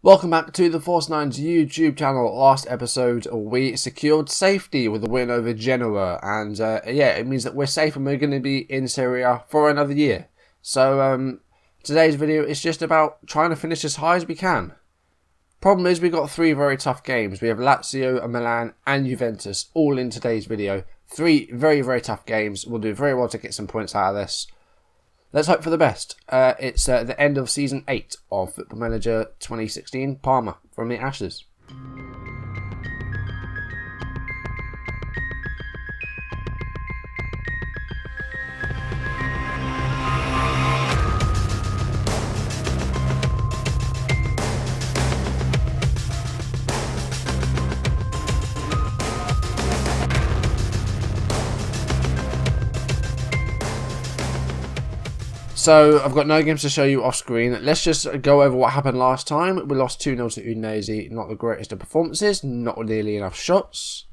Welcome back to the Force 9's YouTube channel. Last episode, we secured safety with a win over Genoa, and yeah, it means that we're safe and we're going to be in Serie A for another year. So today's video is just about trying to finish as high as we can. Problem is, we've got three very tough games. We have Lazio, Milan, and Juventus all in today's video. Three very, very tough games. We'll do very well to get some points out of this. Let's hope for the best. It's the end of Season 8 of Football Manager 2016, Parma, from the Ashes. So, I've got no games to show you off screen. Let's just go over what happened last time. We lost 2-0 to Udinese. Not the greatest of performances. Not nearly enough shots.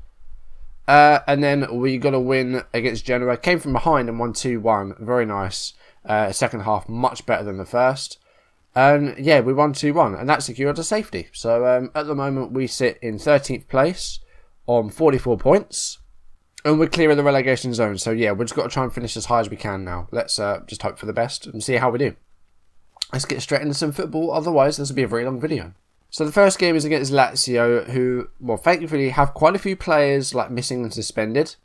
And then we got a win against Genoa. Came from behind and won 2-1. Very nice. Second half, much better than the first. And yeah, we won 2-1. And that secured us safety. So, at the moment, we sit in 13th place on 44 points. And we're clear of the relegation zone. So yeah, we've just got to try and finish as high as we can now. Let's just hope for the best and see how we do. Let's get straight into some football. Otherwise, this will be a very long video. So the first game is against Lazio, who, well, thankfully have quite a few players like missing and suspended.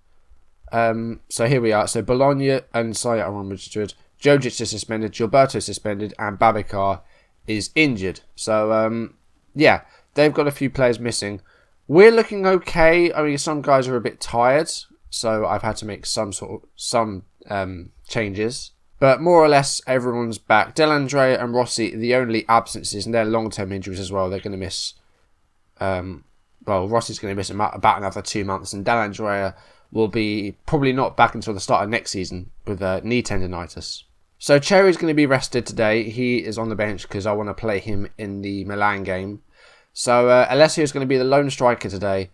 So here we are. So Bologna and Saya are unregistered. Jojic is suspended. Gilberto is suspended. And Babacar is injured. So yeah, they've got a few players missing. We're looking okay. I mean, some guys are a bit tired, so I've had to make some changes. But more or less, everyone's back. Delandrea and Rossi, the only absences, and they're long-term injuries as well. They're going to miss. Well, Rossi's going to miss about another 2 months, and Delandrea will be probably not back until the start of next season with knee tendonitis. So Cherry's going to be rested today. He is on the bench because I want to play him in the Milan game. So Alessio is going to be the lone striker today,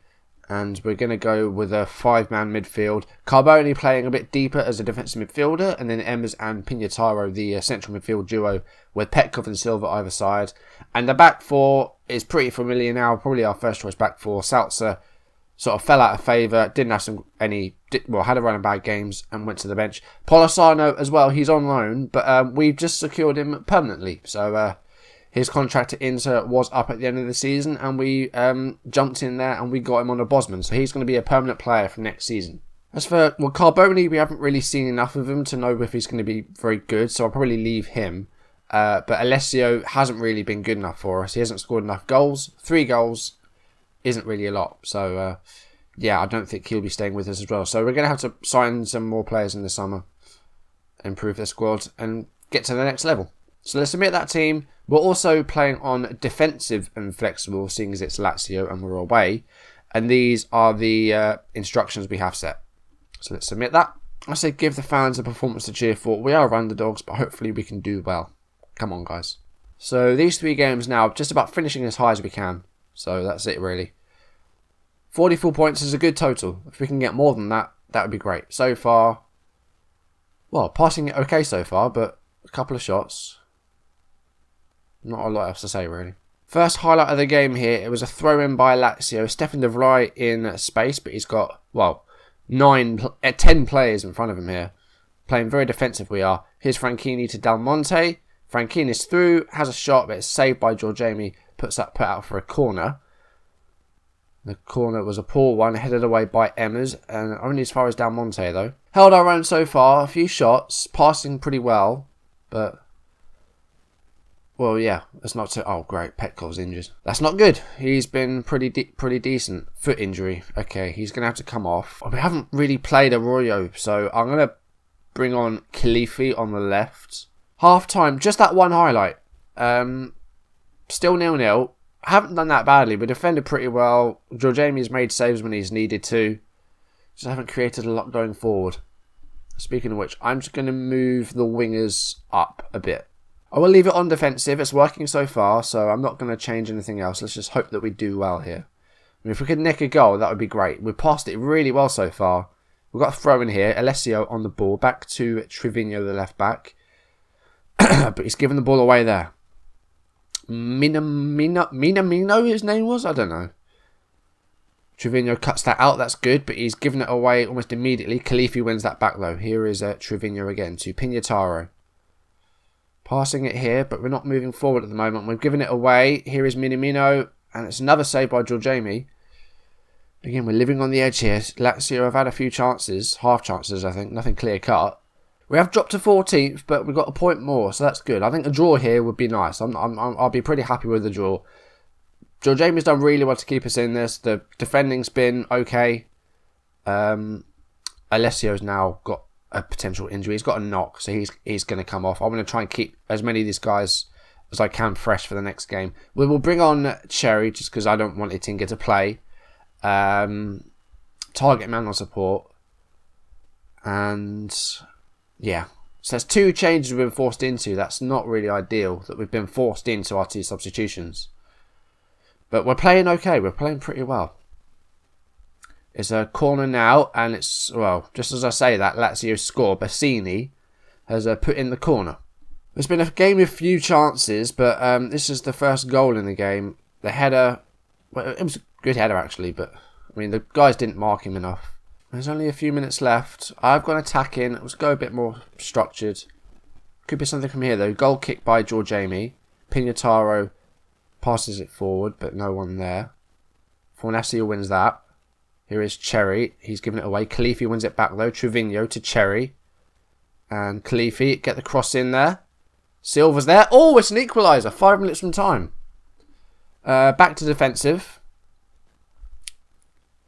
and we're going to go with a 5-man midfield. Carboni playing a bit deeper as a defensive midfielder, and then Emmers and Pignataro, the central midfield duo, with Petkov and Silva either side. And the back four is pretty familiar now, probably our first choice back four. Salza sort of fell out of favour, didn't have had a run of bad games and went to the bench. Polosano as well, he's on loan, but we've just secured him permanently, so his contract at Inter was up at the end of the season, and we jumped in there and we got him on a Bosman. So he's going to be a permanent player for next season. As for Carboni, we haven't really seen enough of him to know if he's going to be very good, so I'll probably leave him. But Alessio hasn't really been good enough for us. He hasn't scored enough goals. 3 goals isn't really a lot. So yeah, I don't think he'll be staying with us as well. So we're going to have to sign some more players in the summer, improve the squad, and get to the next level. So let's submit that team. We're also playing on defensive and flexible, seeing as it's Lazio and we're away. And these are the instructions we have set. So let's submit that. I say give the fans a performance to cheer for. We are underdogs, but hopefully we can do well. Come on, guys. So these 3 games now, just about finishing as high as we can. So that's it, really. 44 points is a good total. If we can get more than that, that would be great. So far, well, passing it okay so far, but a couple of shots. Not a lot else to say, really. First highlight of the game here, it was a throw-in by Lazio. Stefan de Vrij in space, but he's got, well, 10 players in front of him here. Playing very defensive we are. Here's Franchini to Del Monte. Franchini is through, has a shot, but it's saved by Giorgiani. Put out for a corner. The corner was a poor one, headed away by Emmers, and only as far as Del Monte, though. Held our own so far, a few shots, passing pretty well, but well, yeah, that's not so. Oh, great, Petkov's injured. That's not good. He's been pretty decent. Foot injury. Okay, he's going to have to come off. We haven't really played Arroyo, so I'm going to bring on Khalifi on the left. Half time, just that one highlight. Still 0-0. Haven't done that badly. We defended pretty well. Giorgiani's made saves when he's needed to. Just haven't created a lot going forward. Speaking of which, I'm just going to move the wingers up a bit. I will leave it on defensive. It's working so far, so I'm not going to change anything else. Let's just hope that we do well here. I mean, if we could nick a goal, that would be great. We've passed it really well so far. We've got a throw in here. Alessio on the ball. Back to Trevino, the left back. But he's given the ball away there. Minamino his name was? I don't know. Trevino cuts that out. That's good, but he's given it away almost immediately. Khalifi wins that back, though. Here is Trevino again to Pignataro. Passing it here, but we're not moving forward at the moment. We've given it away. Here is Minamino, and it's another save by Giorgemi. Again, we're living on the edge here. Lazio have had a few chances. Half chances, I think. Nothing clear cut. We have dropped to 14th, but we've got a point more, so that's good. I think a draw here would be nice. I'll be pretty happy with the draw. Giorgemi's done really well to keep us in this. The defending's been okay. Alessio's now got a potential injury. He's got a knock, so he's going to come off. I'm going to try and keep as many of these guys as I can fresh for the next game. We will bring on Cherry, just because I don't want Itinga to play. Target man on support. And yeah. So there's 2 changes we've been forced into. That's not really ideal that we've been forced into our 2 substitutions. But we're playing okay. We're playing pretty well. It's a corner now, and it's, well, just as I say that, Lazio score. Bassini has put in the corner. It's been a game with few chances, but this is the first goal in the game. The header, well, it was a good header actually, but I mean the guys didn't mark him enough. There's only a few minutes left. I've got an attack in. Let's go a bit more structured. Could be something from here though. Goal kick by Giorgemi. Pignataro passes it forward, but no one there. Fornacio wins that. Here is Cherry. He's given it away. Khalifi wins it back though. Trevino to Cherry. And Khalifi, get the cross in there. Silva's there. Oh, it's an equaliser. 5 minutes from time. Back to defensive.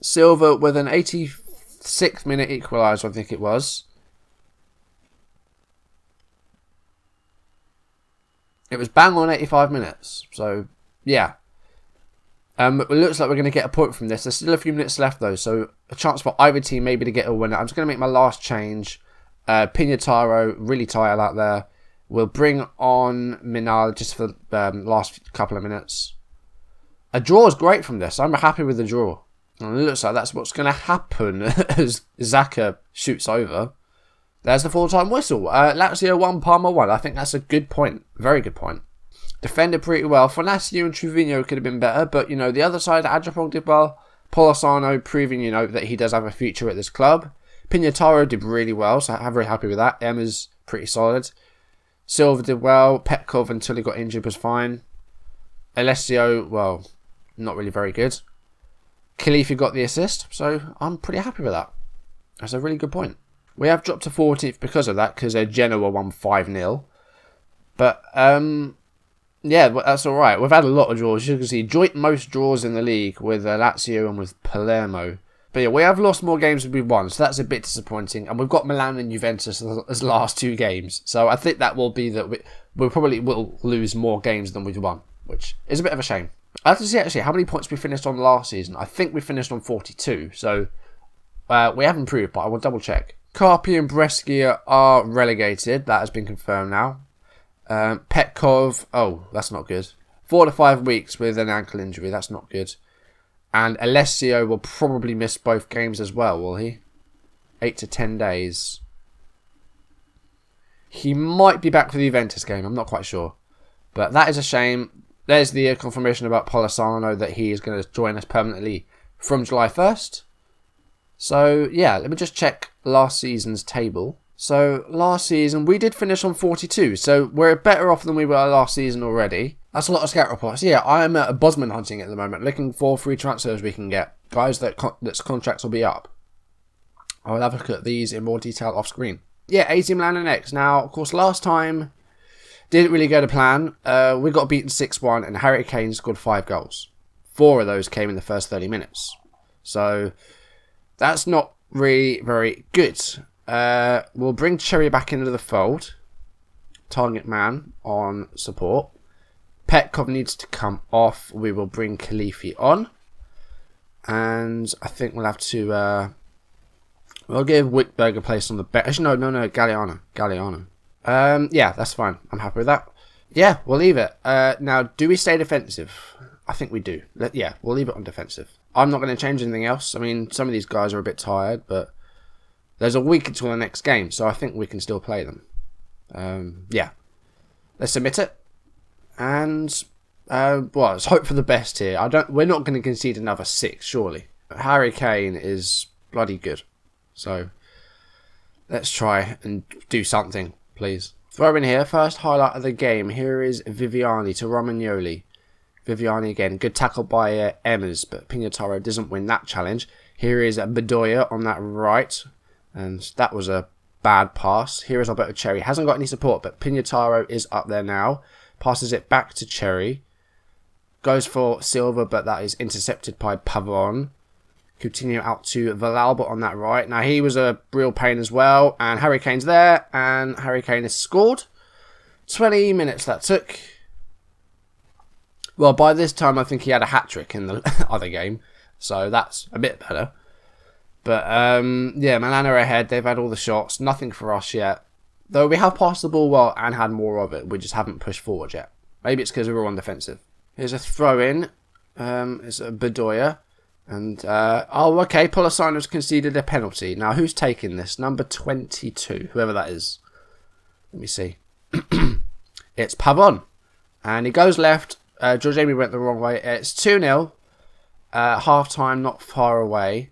Silva with an 86th minute equaliser, I think it was. It was bang on 85 minutes. So, yeah. It looks like we're going to get a point from this. There's still a few minutes left, though. So, a chance for either team maybe to get a winner. I'm just going to make my last change. Pignataro, really tired out there. We'll bring on Milan just for the last couple of minutes. A draw is great from this. I'm happy with the draw. And it looks like that's what's going to happen as Xhaka shoots over. There's the full-time whistle. Lazio 1, Parma 1. I think that's a good point. Very good point. Defended pretty well. Fornacio and Trevino could have been better, but, you know, the other side, Adjapong did well. Polosano proving, you know, that he does have a future at this club. Pignataro did really well, so I'm very happy with that. Emma's pretty solid. Silva did well. Petkov, until he got injured, was fine. Alessio, well, not really very good. Khalifi got the assist, so I'm pretty happy with that. That's a really good point. We have dropped to 14th because of that, because Genoa won 5-0. But, yeah, that's alright. We've had a lot of draws. You can see joint most draws in the league with Lazio and with Palermo. But yeah, we have lost more games than we've won, so that's a bit disappointing. And we've got Milan and Juventus as the last 2 games. So I think that will be that we probably will lose more games than we've won, which is a bit of a shame. I have to see actually how many points we finished on last season. I think we finished on 42, so we have improved, but I will double check. Carpi and Brescia are relegated. That has been confirmed now. Petkov, oh, that's not good. 4 to 5 weeks with an ankle injury. That's not good. And Alessio will probably miss both games as well, will he? 8 to 10 days. He might be back for the Juventus game. I'm not quite sure. But that is a shame. There's the confirmation about Polosano that he is going to join us permanently from July 1st. So, yeah, let me just check last season's table. So, last season, we did finish on 42. So, we're better off than we were last season already. That's a lot of scout reports. Yeah, I'm Bosman hunting at the moment, looking for free transfers we can get. Guys that's contracts will be up. I'll have a look at these in more detail off screen. Yeah, AC Milan and X. Now, of course, last time didn't really go to plan. We got beaten 6-1 and Harry Kane scored 5 goals. 4 of those came in the first 30 minutes. So, that's not really very good. We'll bring Cherry back into the fold. Target man on support. Petkov needs to come off. We will bring Khalifi on. And I think we'll have to... we'll give Wickberg a place on the bench. Actually, no, Galliano. Yeah, that's fine. I'm happy with that. Yeah, we'll leave it. Now, do we stay defensive? I think we do. Yeah, we'll leave it on defensive. I'm not going to change anything else. I mean, some of these guys are a bit tired, but there's a week until the next game, so I think we can still play them. Yeah. Let's submit it. And Well, let's hope for the best here. We're not going to concede another 6, surely. Harry Kane is bloody good. So, let's try and do something, please. Throw in here, first highlight of the game. Here is Viviani to Romagnoli. Viviani again, good tackle by Emmers, but Pignataro doesn't win that challenge. Here is Bedoya on that right, and that was a bad pass. Here is Alberto Cherry. Hasn't got any support, but Pignataro is up there now. Passes it back to Cherry. Goes for Silva, but that is intercepted by Pavon. Coutinho out to Villalba on that right. Now, he was a real pain as well, and Harry Kane's there, and Harry Kane has scored. 20 minutes that took. Well, by this time, I think he had a hat-trick in the other game, so that's a bit better. But, yeah, Milan are ahead. They've had all the shots. Nothing for us yet. Though we have passed the ball well and had more of it. We just haven't pushed forward yet. Maybe it's because we were on defensive. Here's a throw-in. It's a Bedoya. And, oh, okay, Polosano's conceded a penalty. Now, who's taking this? Number 22, whoever that is. Let me see. It's Pavon. And he goes left. Jorginho went the wrong way. It's 2-0. Half-time, not far away.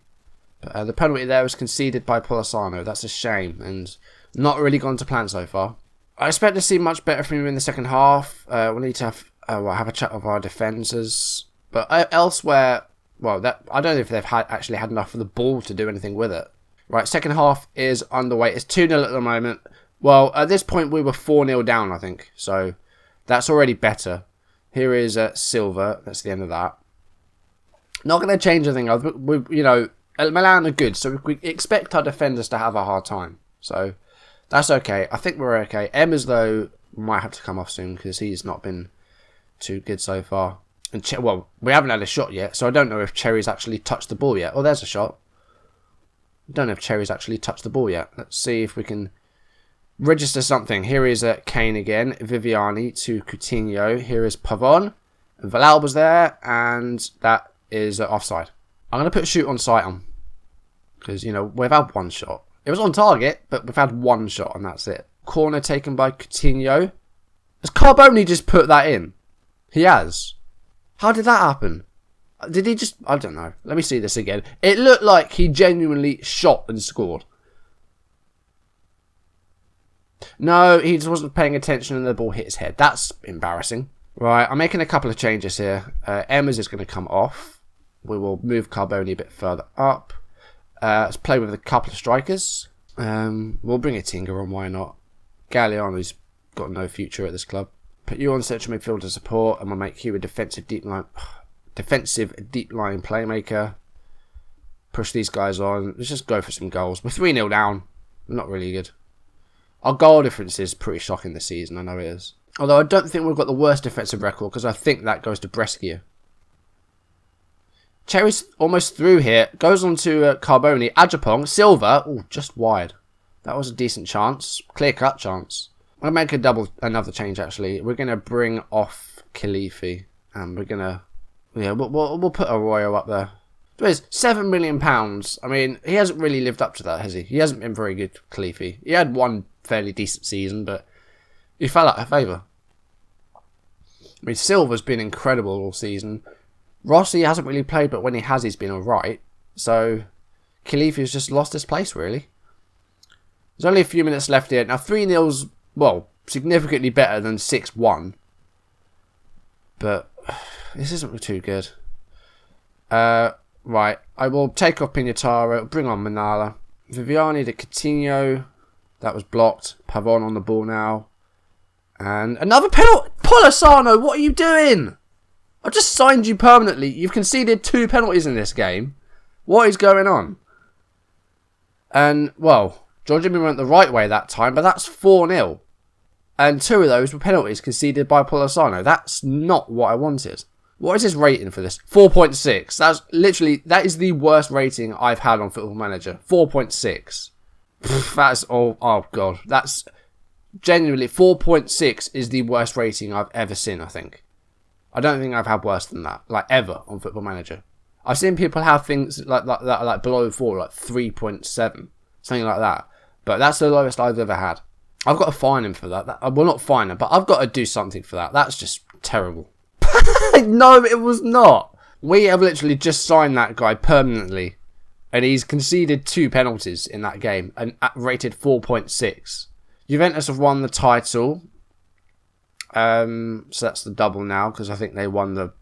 But, the penalty there was conceded by Polosano. That's a shame. And not really gone to plan so far. I expect to see much better from him in the second half. We need to have a chat with our defenders. But elsewhere, well, I don't know if they've actually had enough of the ball to do anything with it. Right, second half is underway. It's 2-0 at the moment. Well, at this point, we were 4-0 down, I think. So, that's already better. Here is Silva. That's the end of that. Not going to change anything. Milan are good, so we expect our defenders to have a hard time. So, that's okay. I think we're okay. Emmers, though, might have to come off soon because he's not been too good so far. And well, we haven't had a shot yet, so I don't know if Cherry's actually touched the ball yet. Oh, there's a shot. I don't know if Cherry's actually touched the ball yet. Let's see if we can register something. Here is Kane again. Viviani to Coutinho. Here is Pavon. And Villalba's there, and that is offside. I'm going to put shoot on sight on. Because, we've had one shot. It was on target, but we've had one shot, and that's it. Corner taken by Coutinho. Has Carboni just put that in? He has. How did that happen? Did he just... I don't know. Let me see this again. It looked like he genuinely shot and scored. No, he just wasn't paying attention and the ball hit his head. That's embarrassing. Right, I'm making a couple of changes here. Emmers is going to come off. We will move Carboni a bit further up. Let's play with a couple of strikers. We'll bring a Tinga on, why not? Galliano's got no future at this club. Put you on central midfielder support, and we'll make you a defensive deep line playmaker. Push these guys on. Let's just go for some goals. We're 3-0 down. We're not really good. Our goal difference is pretty shocking this season. I know it is. Although I don't think we've got the worst defensive record because I think that goes to Brescia. Cherry's almost through here. Goes on to Carboni. Ajapong. Silva. Oh, just wide. That was a decent chance. Clear-cut chance. I'll make another change, actually. We're going to bring off Khalifi. And we're going to... Yeah, we'll put Arroyo up there. There is £7 million. I mean, he hasn't really lived up to that, has he? He hasn't been very good, Khalifi. He had one fairly decent season, but he fell out of favour. I mean, Silva's been incredible all season. Rossi hasn't really played, but when he has, he's been alright. So, Khalifi's just lost his place, really. There's only a few minutes left here. Now, 3-0's, well, significantly better than 6-1. But this isn't too good. Right, I will take off Pignataro, bring on Manala. Viviani to Coutinho. That was blocked. Pavon on the ball now. And another penalty. Polosano, what are you doing? I've just signed you permanently. You've conceded 2 penalties in this game. What is going on? And, well, Jorginho went the right way that time, but that's 4-0. And 2 of those were penalties conceded by Polosano. That's not what I wanted. What is his rating for this? 4.6. That's literally, that is the worst rating I've had on Football Manager. 4.6. That's all, oh god. That's genuinely, 4.6 is the worst rating I've ever seen, I think. I don't think I've had worse than that, like ever, on Football Manager. I've seen people have things like that, like below 4, like 3.7, something like that. But that's the lowest I've ever had. I've got to fine him for that. Well, not fine him, but I've got to do something for that. That's just terrible. No, it was not. We have literally just signed that guy permanently. And he's conceded 2 penalties in that game and rated 4.6. Juventus have won the title. So that's the double now because I think they won the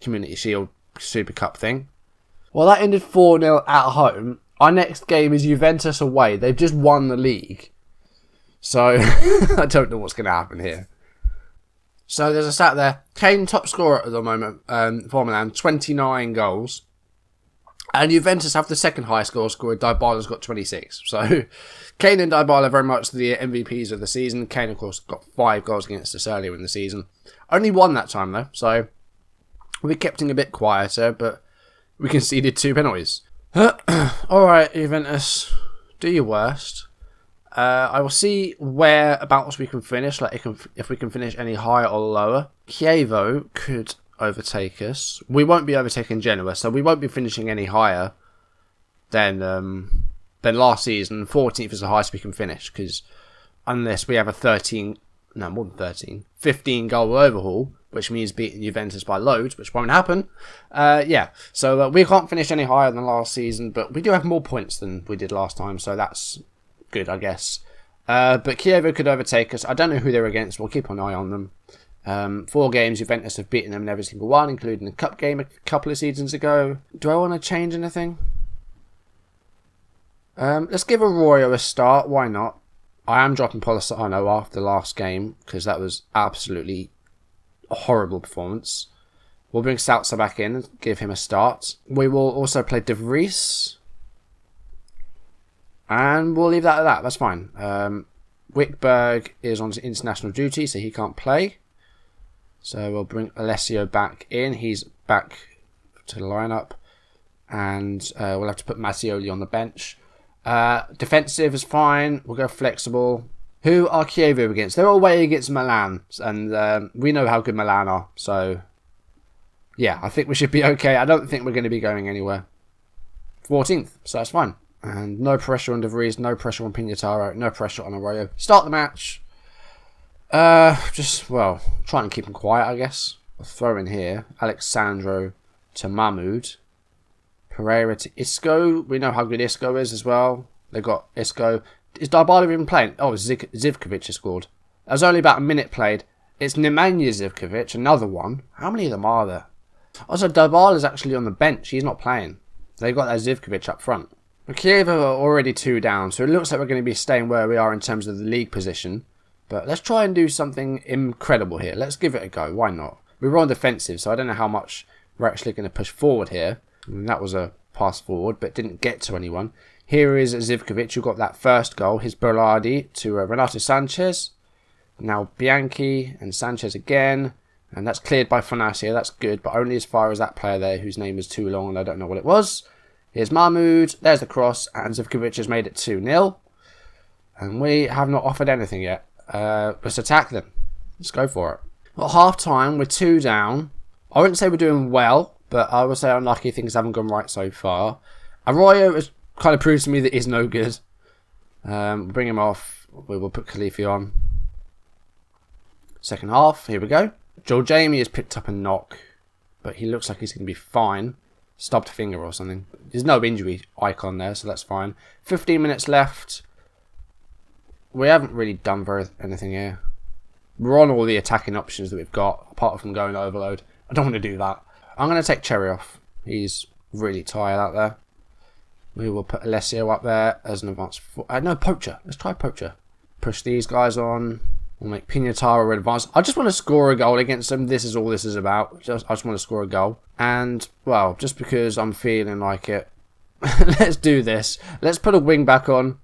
Community Shield Super Cup thing. Well, that ended 4-0 at home. Our next game is Juventus away. They've just won the league. So, I don't know what's going to happen here. So, there's a stat there. Kane, top scorer at the moment for Milan, 29 goals. And Juventus have the second highest goal scorer. Dybala's got 26. So, Kane and Dybala are very much the MVPs of the season. Kane, of course, got 5 goals against us earlier in the season. Only 1 that time, though. So, we kept him a bit quieter, but we conceded 2 penalties. Alright, Juventus, do your worst. I will see whereabouts we can finish, like if we can finish any higher or lower. Chievo could overtake us. We won't be overtaking Genoa, so we won't be finishing any higher than last season. 14th is the highest we can finish, because unless we have a 15 goal overhaul, which means beating Juventus by loads, which won't happen. So we can't finish any higher than last season, but we do have more points than we did last time, so that's good, I guess. But Chievo could overtake us. I don't know who they're against. We'll keep an eye on them. 4 games, Juventus have beaten them in every single one, including the cup game a couple of seasons ago. Do I want to change anything? Let's give Arroyo a start. Why not? I am dropping Politano after the last game, because that was absolutely a horrible performance. We'll bring Salza back in and give him a start. We will also play De Vries. And we'll leave that at that. That's fine. Wickberg is on international duty, so he can't play. So we'll bring Alessio back in. He's back to the lineup. And we'll have to put Mattioli on the bench. Defensive is fine. We'll go flexible. Who are Chievo against? They're away against Milan. And we know how good Milan are. So, yeah, I think we should be okay. I don't think we're going to be going anywhere. 14th, so that's fine. And no pressure on De Vries, no pressure on Pignataro, no pressure on Arroyo. Start the match. Try and keep him quiet, I guess. I'll throw in here Alexandro to Mahmoud. Pereira to Isco. We know how good Isco is as well. They got Isco. Is Dybala even playing? Oh, Zivkovic has scored. There's only about a minute played. It's Nemanja Zivkovic, another one. How many of them are there? Also, Dybala is actually on the bench. He's not playing. They've got that Zivkovic up front. Chievo are already 2 down, so it looks like we're going to be staying where we are in terms of the league position. But let's try and do something incredible here. Let's give it a go. Why not? We were on defensive, so I don't know how much we're actually going to push forward here. And that was a pass forward, but didn't get to anyone. Here is Zivkovic, who got that first goal. His Berardi to Renato Sanchez. Now Bianchi and Sanchez again. And that's cleared by Fonasio. That's good, but only as far as that player there, whose name is too long and I don't know what it was. Here's Mahmoud. There's the cross. And Zivkovic has made it 2-0. And we have not offered anything yet. Let's attack them. Let's go for it. Well, half time, we're 2 down. I wouldn't say we're doing well, but I would say unlucky things haven't gone right so far. Arroyo has kind of proved to me that he's no good. Bring him off. We will put Khalifi on. Second half. Here we go. Joel Jamie has picked up a knock, but he looks like he's going to be fine. Stubbed finger or something. There's no injury icon there, so that's fine. 15 minutes left. We haven't really done anything here. We're on all the attacking options that we've got, apart from going overload. I don't want to do that. I'm going to take Cherry off. He's really tired out there. We will put Alessio up there as an advanced... no, Poacher. Let's try Poacher. Push these guys on. We'll make Pignataro advance. I just want to score a goal against them. This is all this is about. I just want to score a goal. And, well, just because I'm feeling like it, let's do this. Let's put a wing back on.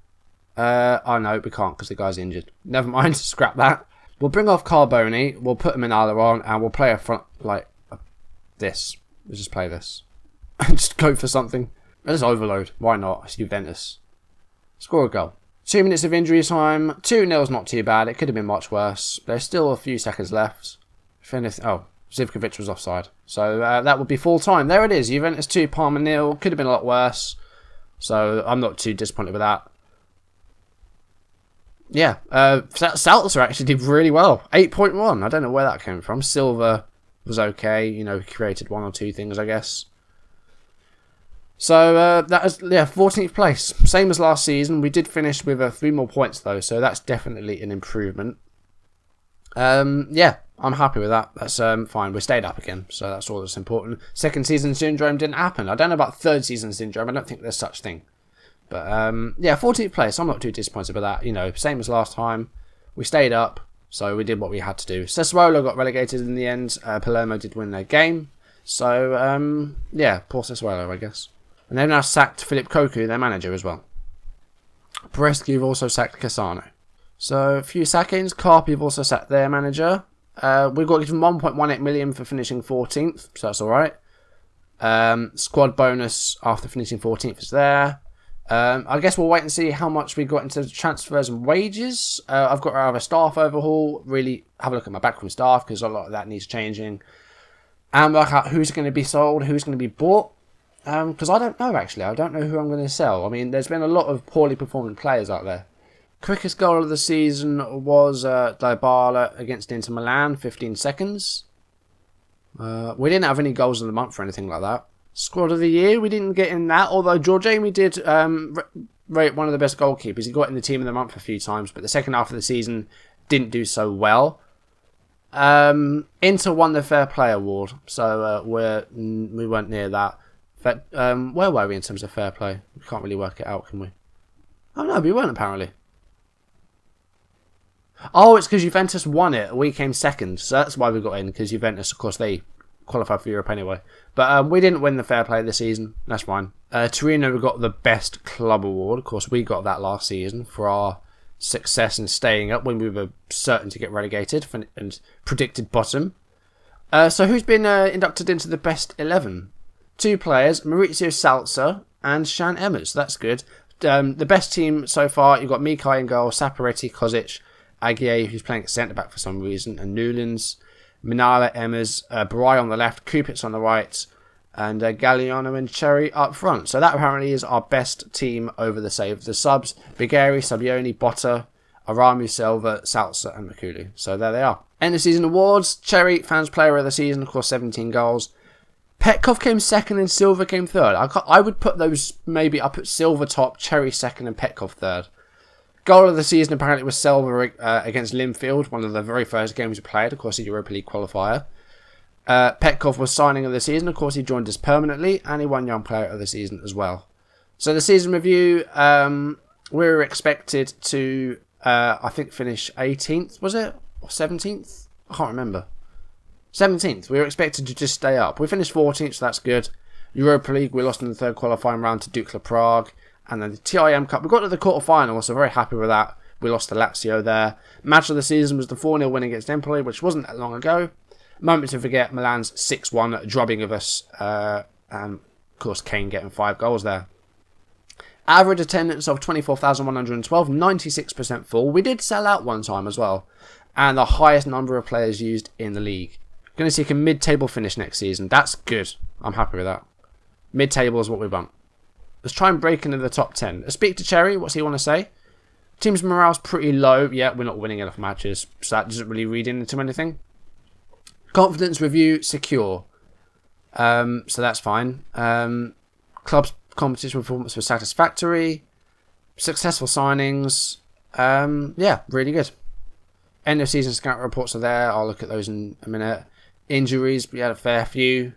Oh, no, we can't because the guy's injured. Never mind. Scrap that. We'll bring off Carboni. We'll put Minala on and we'll play a front like this. Let's just play this. Just go for something. Let's overload. Why not? It's Juventus. Score a goal. 2 minutes of injury time. 2-0's not too bad. It could have been much worse. There's still a few seconds left. Zivkovic was offside. So that would be full time. There it is. Juventus 2, Parma 0. Could have been a lot worse. So I'm not too disappointed with that. Yeah, Salzer actually did really well. 8.1. I don't know where that came from. Silva was okay. You know, created one or two things, I guess. So that is 14th place, same as last season. We did finish with 3 more points though, so that's definitely an improvement. Yeah, I'm happy with that. That's fine. We stayed up again, so that's all that's important. Second season syndrome didn't happen. I don't know about third season syndrome. I don't think there's such thing. But yeah, 14th place. I'm not too disappointed with that. You know, same as last time. We stayed up, so we did what we had to do. Sassuolo got relegated in the end. Palermo did win their game. So yeah, poor Sassuolo, I guess. And they've now sacked Philip Koku, their manager, as well. Brescia have also sacked Cassano. So, a few sackings. Carpi have also sacked their manager. We've got to give them 1.18 million for finishing 14th, so that's alright. Squad bonus after finishing 14th is there. I guess we'll wait and see how much we got into transfers and wages. I've got to have a staff overhaul. Really have a look at my backroom staff, because a lot of that needs changing. And work out who's going to be sold, who's going to be bought. Because I don't know, actually. I don't know who I'm going to sell. I mean, there's been a lot of poorly performing players out there. Quickest goal of the season was Dybala against Inter Milan, 15 seconds. We didn't have any goals of the month or anything like that. Squad of the year, we didn't get in that, although George Amy did rate one of the best goalkeepers. He got in the team of the month a few times, but the second half of the season didn't do so well. Inter won the Fair Play Award, so we weren't near that. But where were we in terms of fair play? We can't really work it out, can we? Oh no, we weren't apparently. Oh, it's because Juventus won it. We came second, so that's why we got in. Because Juventus, of course, they qualified for Europe anyway. But we didn't win the fair play this season. That's fine. Torino got the best club award. Of course, we got that last season for our success in staying up when we were certain to get relegated and predicted bottom. So who's been inducted into the best 11? 2 players, Maurizio Salza and Shan Emmers. That's good. The best team so far, you've got Mikai in goal, Saporetti, Kozic, Aguier, who's playing at centre-back for some reason, and Newlands, Minala, Emmers, Barai on the left, Kupitz on the right, and Galliano and Cherry up front. So that apparently is our best team over the save. The subs, Bigari, Sabioni, Botta, Aramu, Silva, Salza and Makulu. So there they are. End of season awards, Cherry, Fans Player of the Season, of course 17 goals. Petkov came second and Silva came third. I would put those, maybe I put Silva top, Cherry second and Petkov third. Goal of the season apparently was Silva against Linfield, one of the very first games we played, of course, the Europa League qualifier. Petkov was signing of the season, of course he joined us permanently, and he won Young Player of the Season as well. So the season review, we were expected to, I think, finish 18th, was it? Or 17th? I can't remember. 17th. We were expected to just stay up. We finished 14th, so that's good. Europa League, we lost in the third qualifying round to Dukla Prague. And then the TIM Cup, we got to the quarter-final, so very happy with that. We lost to Lazio there. Match of the season was the 4-0 win against Empoli, which wasn't that long ago. Moment to forget, Milan's 6-1 drubbing of us. And, of course, Kane getting 5 goals there. Average attendance of 24,112, 96% full. We did sell out one time as well. And the highest number of players used in the league. Going to see a mid-table finish next season. That's good. I'm happy with that. Mid-table is what we want. Let's try and break into the top 10. Let's speak to Cherry. What's he want to say? Team's morale's pretty low. Yeah, we're not winning enough matches, so that doesn't really read into anything. Confidence review secure. So that's fine. Club's competition performance was satisfactory. Successful signings. Yeah, really good. End of season scout reports are there. I'll look at those in a minute. Injuries, we had a fair few.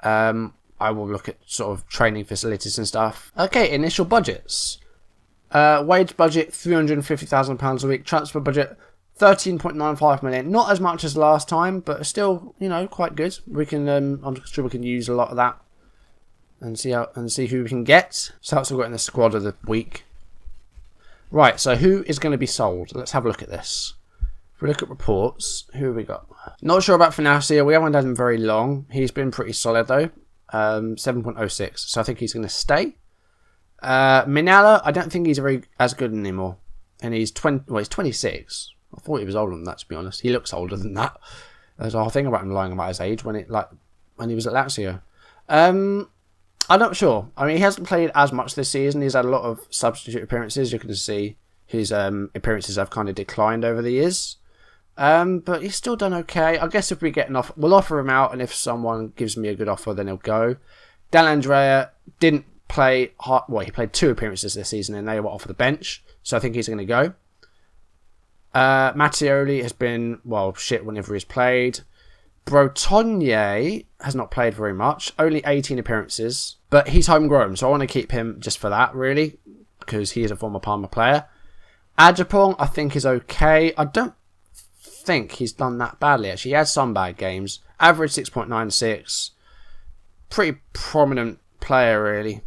I will look at sort of training facilities and stuff. Okay, initial budgets. Wage budget, £350,000 a week. Transfer budget, 13.95 million. Not as much as last time, but still, you know, quite good. We can, I'm sure we can use a lot of that and see who we can get. So that's what we've got in the squad of the week. Right, so who is going to be sold? Let's have a look at this. If we look at reports, who have we got? Not sure about Financia. We haven't had him very long. He's been pretty solid though. 7.06. So I think he's going to stay. Minala, I don't think he's as good anymore. And he's 26. I thought he was older than that, to be honest. He looks older than that. There's a whole thing about him lying about his age when he was at Lazio. I'm not sure. I mean, he hasn't played as much this season. He's had a lot of substitute appearances. You can see His appearances have kind of declined over the years. But he's still done okay. I guess if we get an offer, we'll offer him out, and if someone gives me a good offer, then he'll go. Dellandrea didn't play hard. Well, he played 2 appearances this season, and they were off the bench, so I think he's going to go. Mattioli has been, well, shit whenever he's played. Bretonnier has not played very much, only 18 appearances, but he's homegrown, so I want to keep him just for that, really, because he is a former Parma player. Ajapong, I think, is okay. I don't think he's done that badly, actually. He had some bad games. Average 6.96. Pretty prominent player, really.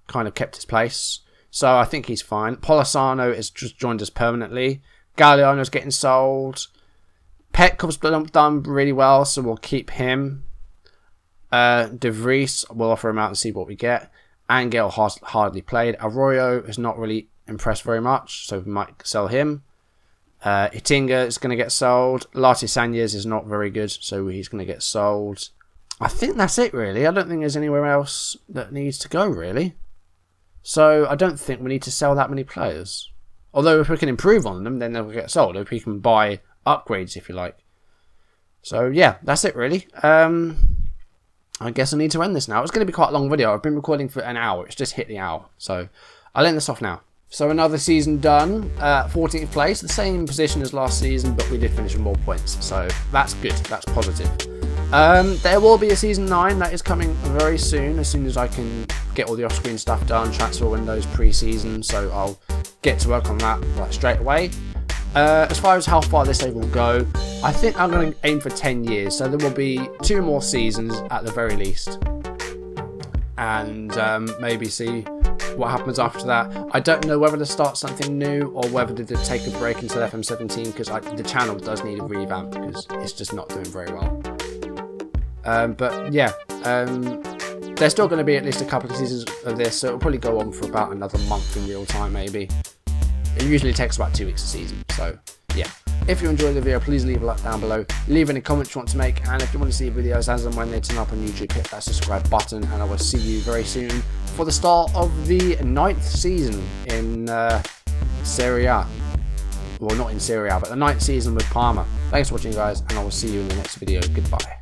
Kind of kept his place. So I think he's fine. Polisano has just joined us permanently. Galliano's getting sold. Petkov's done really well, so we'll keep him. De Vries, we'll offer him out and see what we get. Angel hardly played. Arroyo has not really impressed very much, so we might sell him. Itinga is going to get sold. Lati Sanyes is not very good, so he's going to get sold. I think that's it, really. I don't think there's anywhere else that needs to go, really. So I don't think we need to sell that many players. Although if we can improve on them, then they'll get sold. If we can buy upgrades, if you like. So yeah, that's it, really. I guess I need to end this now. It's going to be quite a long video. I've been recording for an hour. It's just hit the hour. So I'll end this off now. So another season done, 14th place, the same position as last season, but we did finish with more points. So that's good, that's positive. There will be a season 9 that is coming very soon as I can get all the off-screen stuff done, transfer windows, pre-season, so I'll get to work on that like straight away. As far as how far this save will go, I think I'm going to aim for 10 years, so there will be 2 more seasons at the very least. And maybe see what happens after that. I don't know whether to start something new or whether to take a break until FM17, because the channel does need a revamp because it's just not doing very well. But yeah, there's still going to be at least a couple of seasons of this, so it'll probably go on for about another month in real time, maybe. It usually takes about 2 weeks a season, so yeah. If you enjoyed the video, please leave a like down below, leave any comments you want to make, and if you want to see videos as and when they turn up on YouTube, hit that subscribe button, and I will see you very soon for the start of the 9th season in Serie A. Well, not in Serie A, but the 9th season with Parma. Thanks for watching, guys, and I will see you in the next video. Goodbye.